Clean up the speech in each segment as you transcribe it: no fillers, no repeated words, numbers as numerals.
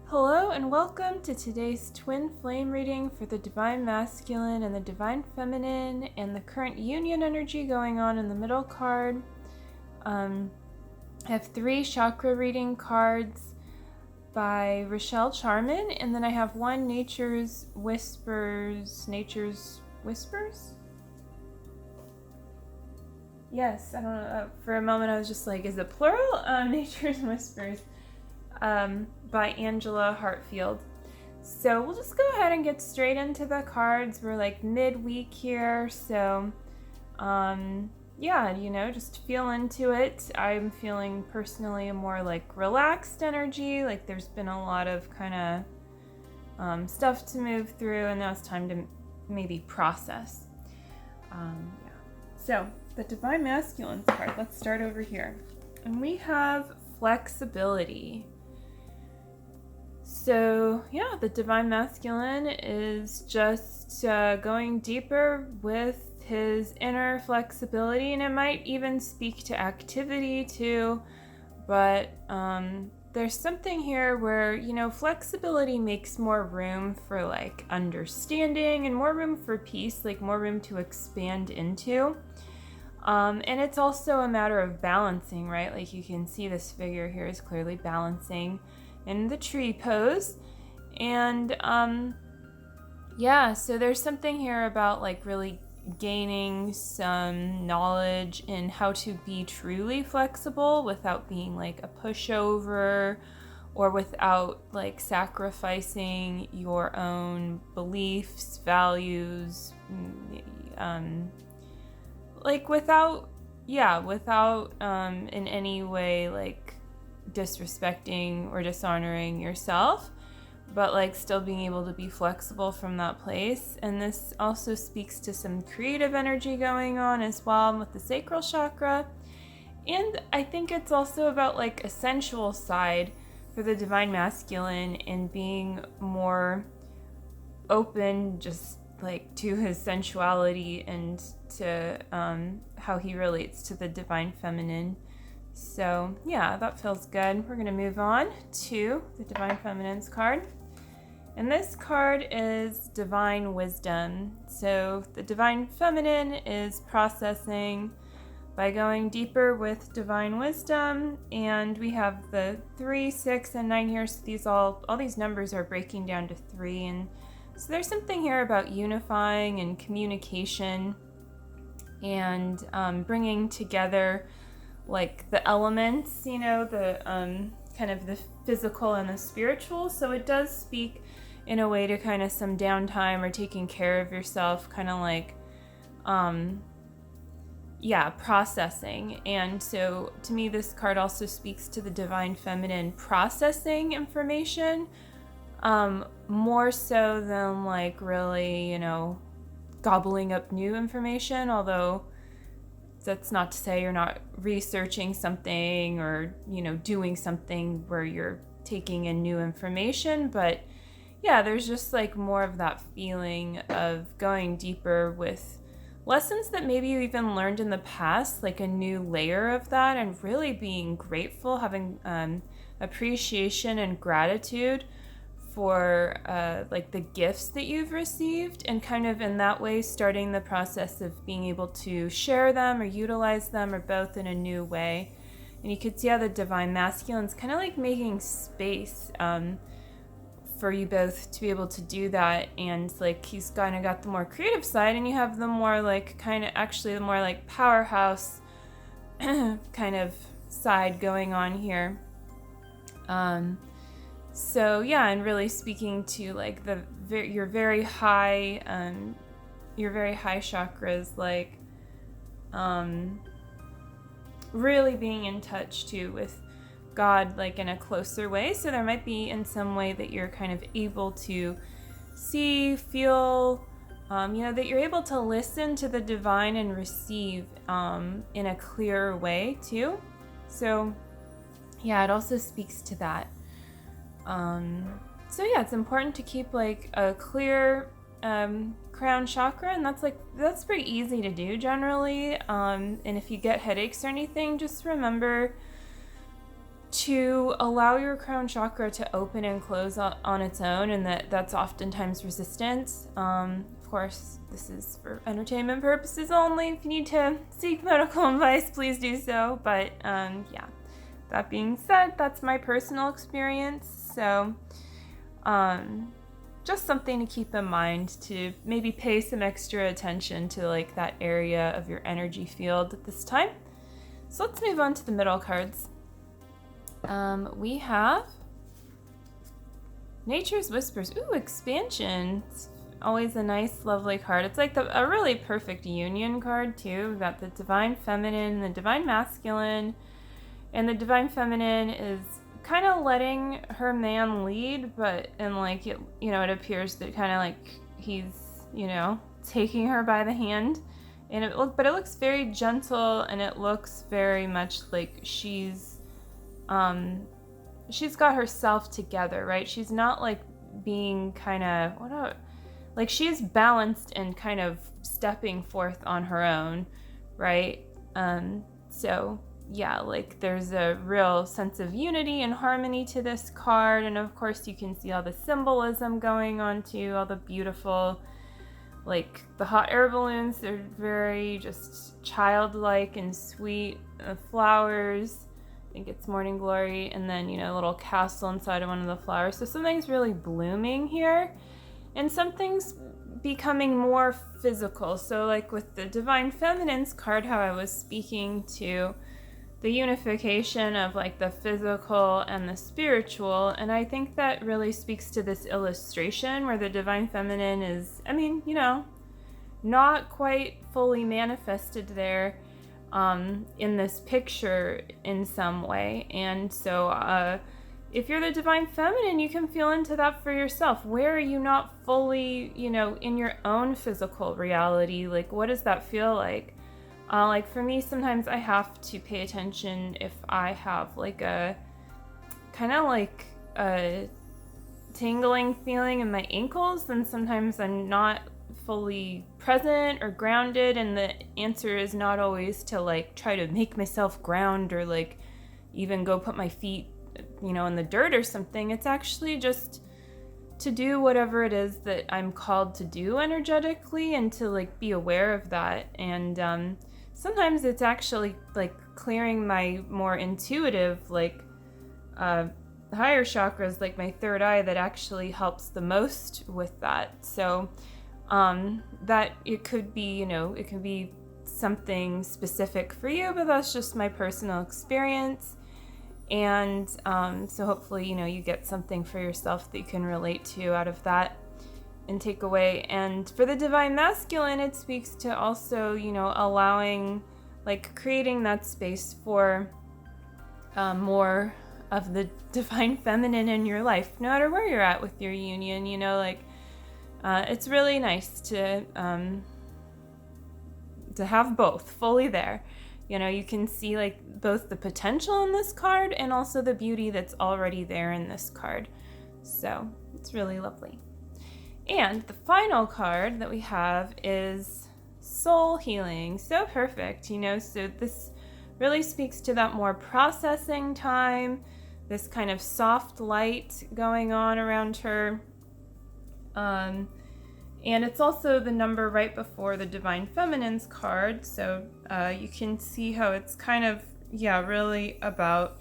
Hello and welcome to today's twin flame reading for the Divine Masculine and the Divine Feminine and the current union energy going on in the middle card. I have 3 chakra reading cards by Rochelle Charman, and then I have one Nature's Whispers. Yes, I don't know. For a moment I was just like, is it plural? Nature's Whispers. By Angela Hartfield. So we'll just go ahead and get straight into the cards. We're like midweek here, so just feel into it. I'm feeling personally a more like relaxed energy, like there's been a lot of kind of stuff to move through, and now it's time to maybe process. So the Divine Masculine card, let's start over here. And we have flexibility. So, the Divine Masculine is just going deeper with his inner flexibility, and it might even speak to activity too, but there's something here where, flexibility makes more room for like understanding and more room for peace, like more room to expand into. And it's also a matter of balancing, right? Like you can see this figure here is clearly balancing in the tree pose. And so there's something here about like really gaining some knowledge in how to be truly flexible without being like a pushover or without like sacrificing your own beliefs, values, without in any way like disrespecting or dishonoring yourself, but like still being able to be flexible from that place. And this also speaks to some creative energy going on as well with the sacral chakra. And I think it's also about like a sensual side for the Divine Masculine and being more open just like to his sensuality and to how he relates to the Divine Feminine. So that feels good. We're going to move on to the Divine Feminine's card. And this card is Divine Wisdom. So the Divine Feminine is processing by going deeper with Divine Wisdom. And we have the 3, 6, and 9 here. So all these numbers are breaking down to 3. And so there's something here about unifying and communication and bringing together like the elements, the kind of the physical and the spiritual. So it does speak in a way to kind of some downtime or taking care of yourself, kind of like processing. And so to me this card also speaks to the Divine Feminine processing information more so than like really gobbling up new information, although that's not to say you're not researching something or, doing something where you're taking in new information. But there's just like more of that feeling of going deeper with lessons that maybe you even learned in the past, like a new layer of that, and really being grateful, having appreciation and gratitude for like the gifts that you've received, and kind of in that way starting the process of being able to share them or utilize them or both in a new way. And you could see how the Divine Masculine's kind of like making space for you both to be able to do that. And like he's kind of got the more creative side, and you have the more like the more like powerhouse kind of side going on here. So and really speaking to like your very high chakras, like really being in touch too with God, like in a closer way. So there might be in some way that you're kind of able to see, feel, that you're able to listen to the divine and receive in a clearer way too. So it also speaks to that. It's important to keep like a clear crown chakra, and that's pretty easy to do generally. And if you get headaches or anything, just remember to allow your crown chakra to open and close on its own, and that's oftentimes resistance. Of course, this is for entertainment purposes only. If you need to seek medical advice, please do so. But yeah, that being said, that's my personal experience. So just something to keep in mind, to maybe pay some extra attention to like that area of your energy field at this time. So let's move on to the middle cards. We have Nature's Whispers. Ooh, expansion. It's always a nice, lovely card. It's like a really perfect union card too. We've got the Divine Feminine, the Divine Masculine, and the Divine Feminine is kind of letting her man lead, and like it, it appears that kind of like he's, taking her by the hand, and it looks very gentle, and it looks very much like she's got herself together, right? She's not like being kind of like she's balanced and kind of stepping forth on her own, right? So yeah, like there's a real sense of unity and harmony to this card, and of course you can see all the symbolism going on too, all the beautiful, like the hot air balloons. They're very just childlike and sweet. Flowers, I think it's Morning Glory, and then a little castle inside of one of the flowers. So something's really blooming here, and something's becoming more physical. So like with the Divine Feminine's card, how I was speaking to the unification of like the physical and the spiritual, and I think that really speaks to this illustration where the Divine Feminine is, not quite fully manifested there in this picture in some way. And so if you're the Divine Feminine, you can feel into that for yourself. Where are you not fully, in your own physical reality? Like, what does that feel like? Like for me, sometimes I have to pay attention if I have like a kind of like a tingling feeling in my ankles, then sometimes I'm not fully present or grounded, and the answer is not always to like try to make myself ground or like even go put my feet, in the dirt or something. It's actually just to do whatever it is that I'm called to do energetically, and to like be aware of that. And sometimes it's actually like clearing my more intuitive, like higher chakras, like my third eye, that actually helps the most with that. So that it could be, it can be something specific for you, but that's just my personal experience. And so hopefully, you get something for yourself that you can relate to out of that and take away. And for the Divine Masculine, it speaks to also, allowing, like creating that space for more of the Divine Feminine in your life, no matter where you're at with your union. It's really nice to have both fully there. You can see like both the potential in this card and also the beauty that's already there in this card. So it's really lovely. And the final card that we have is Soul Healing. So perfect, so this really speaks to that more processing time, this kind of soft light going on around her. And it's also the number right before the Divine Feminine's card, so you can see how it's kind of, really about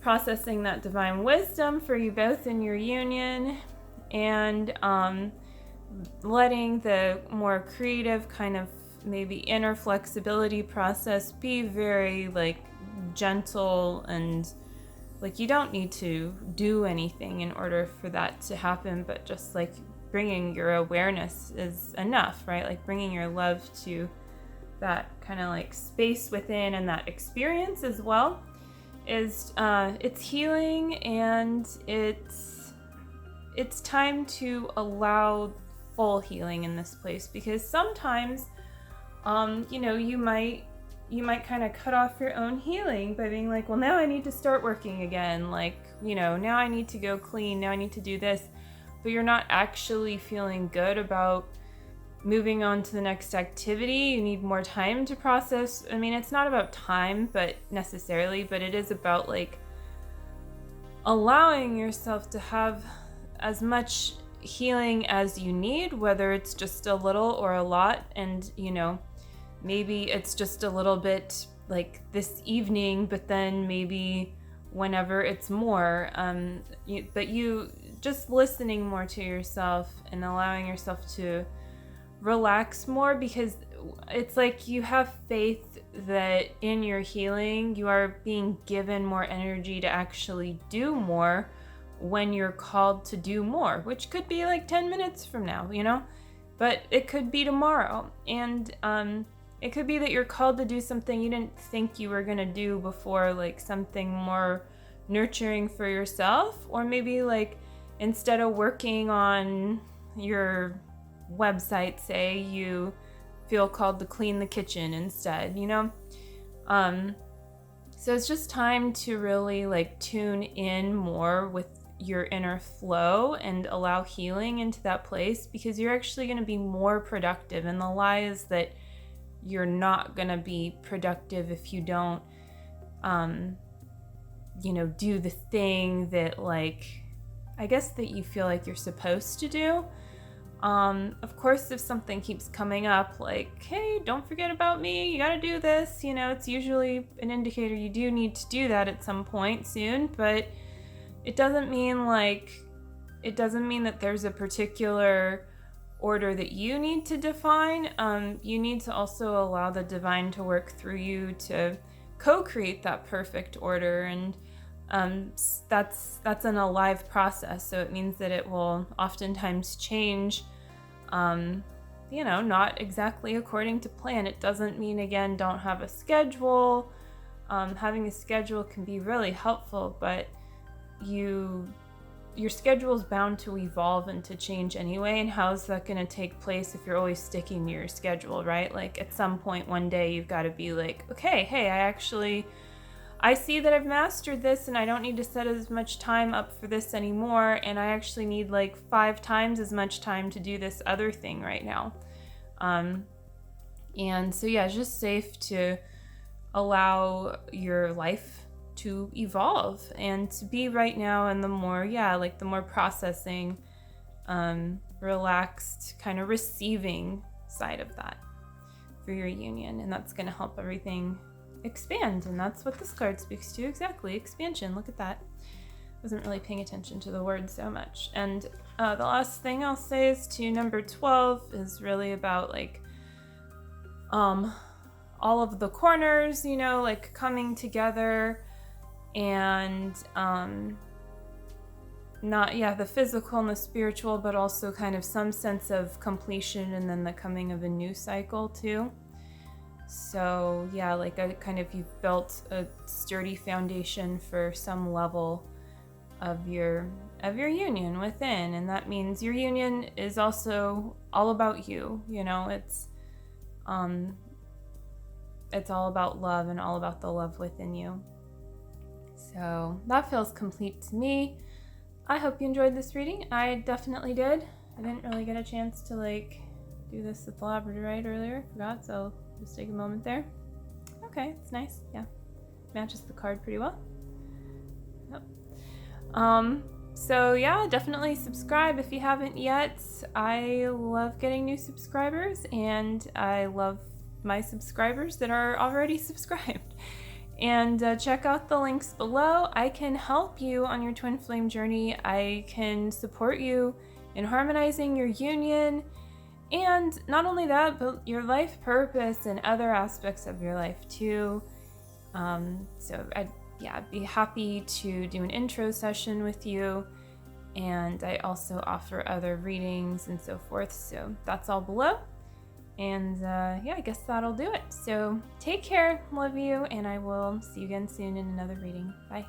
processing that divine wisdom for you both in your union, and letting the more creative kind of maybe inner flexibility process be very like gentle, and like you don't need to do anything in order for that to happen, but just like bringing your awareness is enough, right? Like bringing your love to that kind of like space within, and that experience as well is it's healing, and it's time to allow full healing in this place, because sometimes you might kind of cut off your own healing by being like, well, now I need to start working again, like now I need to go clean, now I need to do this, but you're not actually feeling good about moving on to the next activity. You need more time to process. I mean, it's not about time, but necessarily, but it is about like allowing yourself to have as much healing as you need, whether it's just a little or a lot. And, maybe it's just a little bit like this evening, but then maybe whenever it's more. But you just listening more to yourself and allowing yourself to relax more, because it's like you have faith that in your healing you are being given more energy to actually do more when you're called to do more, which could be like 10 minutes from now, but it could be tomorrow. And it could be that you're called to do something you didn't think you were going to do before, like something more nurturing for yourself. Or maybe like instead of working on your website, say, you feel called to clean the kitchen instead, so it's just time to really like tune in more with your inner flow and allow healing into that place, because you're actually going to be more productive. And the lie is that you're not going to be productive if you don't do the thing that, like, I guess that you feel like you're supposed to do. Of course, if something keeps coming up, like, hey, don't forget about me, you gotta do this, it's usually an indicator you do need to do that at some point soon. But it doesn't mean that there's a particular order that you need to define. You need to also allow the divine to work through you to co-create that perfect order. And that's an alive process, so it means that it will oftentimes change, not exactly according to plan. It doesn't mean, again, don't have a schedule. Having a schedule can be really helpful, but your schedule is bound to evolve and to change anyway. And how's that going to take place if you're always sticking to your schedule, right? Like at some point one day you've got to be like, okay, hey, I see that I've mastered this and I don't need to set as much time up for this anymore, and I actually need like 5 times as much time to do this other thing right now. And so yeah, it's just safe to allow your life to evolve and to be right now in the more processing, relaxed, kind of receiving side of that for your union. And that's going to help everything expand, and that's what this card speaks to exactly. Expansion. Look at that. Wasn't really paying attention to the word so much. And the last thing I'll say is to number 12 is really about like all of the corners, like coming together, and the physical and the spiritual, but also kind of some sense of completion and then the coming of a new cycle too. So yeah, like you've built a sturdy foundation for some level of your union within, and that means your union is also all about you. It's all about love and all about the love within you. So that feels complete to me. I hope you enjoyed this reading. I definitely did. I didn't really get a chance to do this with the labradorite earlier. I forgot, so just take a moment there. Okay, it's nice. Yeah, matches the card pretty well. Yep. So yeah, definitely subscribe if you haven't yet. I love getting new subscribers, and I love my subscribers that are already subscribed. And check out the links below. I can help you on your twin flame journey. I can support you in harmonizing your union, and not only that, but your life purpose and other aspects of your life too. So I'd be happy to do an intro session with you, and I also offer other readings and so forth. So that's all below. And I guess that'll do it. So take care, love you, and I will see you again soon in another reading. Bye.